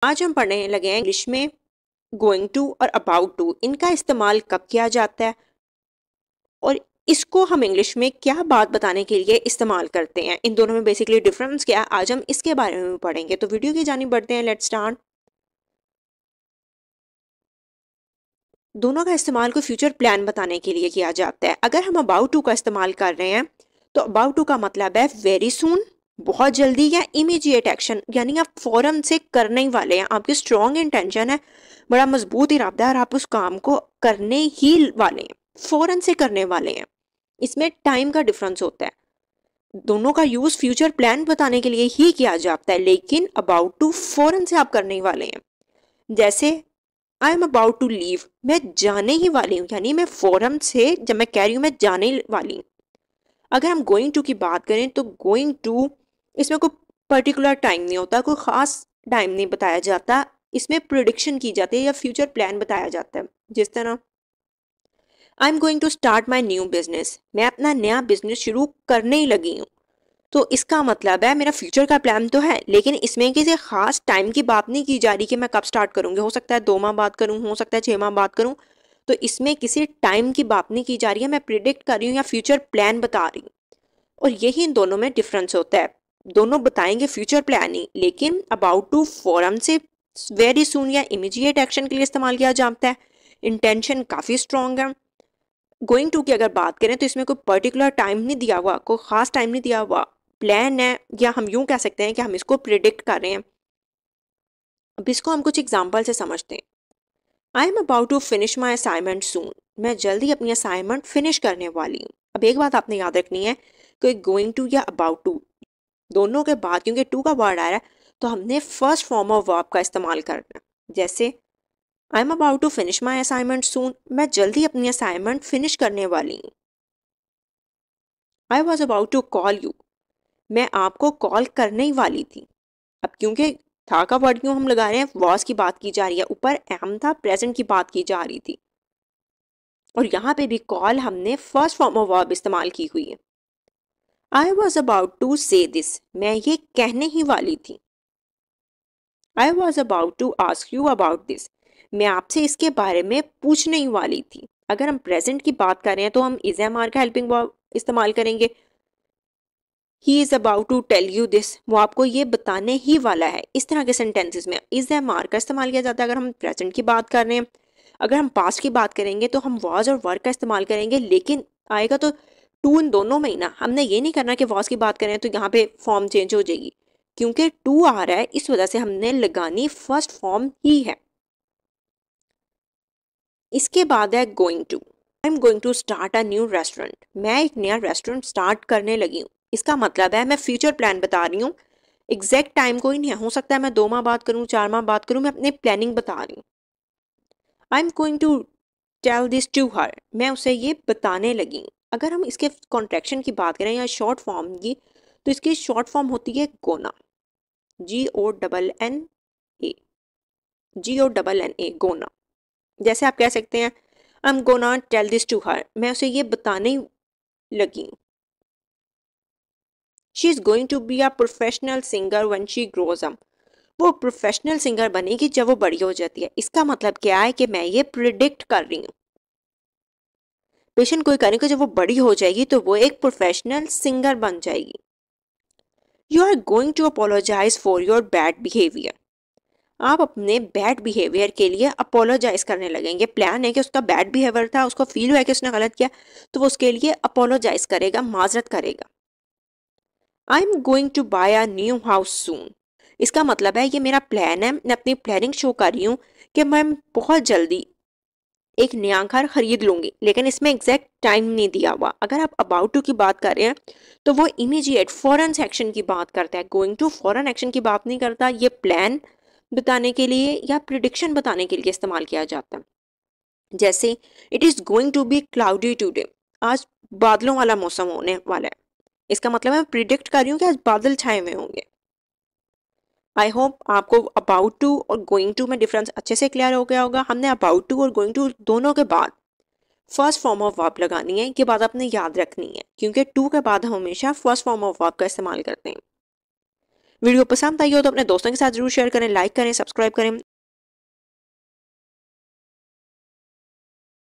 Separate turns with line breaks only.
आज हम पढ़ने लगे हैं इंग्लिश में गोइंग टू और अबाउट टू। इनका इस्तेमाल कब किया जाता है और इसको हम इंग्लिश में क्या बात बताने के लिए इस्तेमाल करते हैं, इन दोनों में बेसिकली डिफरेंस क्या है, आज हम इसके बारे में पढ़ेंगे। तो वीडियो की जानिब बढ़ते हैं। Let's start. दोनों का इस्तेमाल को फ्यूचर प्लान बताने के लिए किया जाता है। अगर हम अबाउट टू का इस्तेमाल कर रहे हैं तो अबाउट टू का मतलब है वेरी सून, बहुत जल्दी, या इमीडिएट एक्शन, यानी आप फौरन से करने ही वाले हैं। आपकी स्ट्रॉन्ग इंटेंशन है, बड़ा मजबूत इरादा है और आप उस काम को करने ही वाले हैं, फौरन से करने वाले हैं। इसमें टाइम का डिफरेंस होता है। दोनों का यूज फ्यूचर प्लान बताने के लिए ही किया जाता है, लेकिन अबाउट टू फौरन से आप करने ही वाले हैं। जैसे I am about to leave, मैं जाने ही वाली हूँ, यानी मैं फौरन से जब मैं कह रही हूँ मैं जाने ही वाली हूँ। अगर हम गोइंग टू की बात करें तो गोइंग टू, इसमें कोई पर्टिकुलर टाइम नहीं होता, कोई खास टाइम नहीं बताया जाता। इसमें प्रिडिक्शन की जाती है या फ्यूचर प्लान बताया जाता है। जिस तरह I am going to start my new business, मैं अपना नया बिजनेस शुरू करने ही लगी हूँ। तो इसका मतलब है मेरा फ्यूचर का प्लान तो है, लेकिन इसमें किसी खास टाइम की बात नहीं की जा रही कि मैं कब स्टार्ट करूंगी। हो सकता है 2 माह बाद करूं, हो सकता है 6 माह बाद करूं। तो इसमें किसी टाइम की बात नहीं की जा रही है, मैं प्रिडिक्ट कर रही हूँ या फ्यूचर प्लान बता रही हूँ। और यही इन दोनों में डिफरेंस होता है। दोनों बताएंगे फ्यूचर प्लानिंग, लेकिन अबाउट टू फौरन से, वेरी सुन या इमीडिएट एक्शन के लिए इस्तेमाल किया जाता है। इंटेंशन काफी स्ट्रांग है। गोइंग टू की अगर बात करें तो इसमें कोई पर्टिकुलर टाइम नहीं दिया हुआ, कोई खास टाइम नहीं दिया हुआ, प्लान है, या हम यूं कह सकते हैं कि हम इसको प्रिडिक्ट कर रहे हैं। अब इसको हम कुछ एग्जाम्पल से समझते हैं। I am about to finish my assignment soon, मैं जल्दी अपनी असाइनमेंट फिनिश करने वाली हूँ। अब एक बात आपने याद रखनी है कि गोइंग टू या अबाउट टू दोनों के बाद, क्योंकि टू का वर्ड आ रहा है, तो हमने फर्स्ट फॉर्म ऑफ वर्ब का इस्तेमाल करना है। जैसे I am about to finish my assignment soon, मैं जल्दी अपनी असाइनमेंट फिनिश करने वाली हूँ। I was about to call you, मैं आपको कॉल करने ही वाली थी। अब क्योंकि था का वर्ड क्यों हम लगा रहे हैं, वॉज की बात की जा रही है, ऊपर एम था, प्रेजेंट की बात की जा रही थी। और यहाँ पे भी कॉल हमने फर्स्ट फॉर्म ऑफ वर्ब इस्तेमाल की हुई है। I was about to say this, मैं ये कहने ही वाली थी। I was about to ask you about this, मैं आपसे इसके बारे में पूछने ही वाली थी। अगर हम प्रेजेंट की बात कर रहे हैं तो हम इज एम आर का हेल्पिंग वर्ब इस्तेमाल करेंगे। He is about to tell you this, वो आपको ये बताने ही वाला है। इस तरह के सेंटेंसेस में इज एम आर का इस्तेमाल किया जाता है। अगर हम प्रेजेंट की बात कर रहे हैं, अगर हम पास्ट की बात करेंगे तो हम वॉज और वर्क का इस्तेमाल करेंगे, लेकिन आएगा तो टू इन दोनों में ही ना। हमने ये नहीं करना कि वॉज की बात करें तो यहाँ पे फॉर्म चेंज हो जाएगी, क्योंकि टू आ रहा है, इस वजह से हमने लगानी फर्स्ट फॉर्म ही है। इसके बाद है going to. I am going to start a new restaurant, मैं एक नया रेस्टोरेंट स्टार्ट करने लगी हूँ। इसका मतलब है मैं फ्यूचर प्लान बता रही हूँ। एग्जैक्ट टाइम कोई नहीं है, हो सकता है मैं 2 माह बाद करूँ, 4 माह बाद करूँ, मैं अपनी प्लानिंग बता रही हूँ। I am going to tell this to her, मैं उसे ये बताने लगी हूँ। अगर हम इसके कॉन्ट्रैक्शन की बात करें या शॉर्ट फॉर्म की, तो इसकी शॉर्ट फॉर्म होती है गोना, GONNA, GONNA, गोना। जैसे आप कह सकते हैं I am gonna tell this to her, मैं उसे ये बताने लगी हूँ। She is going to be a professional singer when she grows up, वो प्रोफेशनल सिंगर बनेगी जब वो बड़ी हो जाती है। इसका मतलब क्या है कि मैं ये प्रिडिक्ट कर रही हूँ। पेशेंट कोई करेगा, जब वो बड़ी हो जाएगी तो वो एक प्रोफेशनल सिंगर बन जाएगी। You are going to apologise for your bad behaviour, आप अपने बैड बिहेवियर के लिए अपोलोजाइज करने लगेंगे। प्लान है कि उसका बैड बिहेवियर था, उसको फील हुआ कि उसने गलत किया, तो वो उसके लिए अपोलोजाइज करेगा, माजरत करेगा। I am going to buy a new house soon, इसका मतलब है ये मेरा प्लान है, मैं अपनी प्लानिंग शो कर रही हूँ कि मैं बहुत जल्दी एक नया घर खरीद लूंगी, लेकिन इसमें एग्जैक्ट टाइम नहीं दिया हुआ। अगर आप अबाउट टू की बात कर रहे हैं तो वो इमीडिएट फॉरन एक्शन की बात करता है। गोइंग टू फॉरन एक्शन की बात नहीं करता। ये प्लान बताने के लिए या प्रिडिक्शन बताने के लिए इस्तेमाल किया जाता है। जैसे it is going to be cloudy today, आज बादलों वाला मौसम होने वाला है। इसका मतलब मैं प्रिडिक्ट कर रही हूँ कि आज बादल छाए हुए होंगे। आई होप आपको अबाउट टू और गोइंग टू में डिफरेंस अच्छे से क्लियर हो गया होगा। हमने अबाउट टू और गोइंग टू दोनों के बाद फर्स्ट फॉर्म ऑफ वर्ब लगानी है, ये बात आपने याद रखनी है, क्योंकि टू के बाद हम हमेशा फर्स्ट फॉर्म ऑफ वर्ब का इस्तेमाल करते हैं। वीडियो पसंद आई हो तो अपने दोस्तों के साथ जरूर शेयर करें, लाइक करें, सब्सक्राइब करें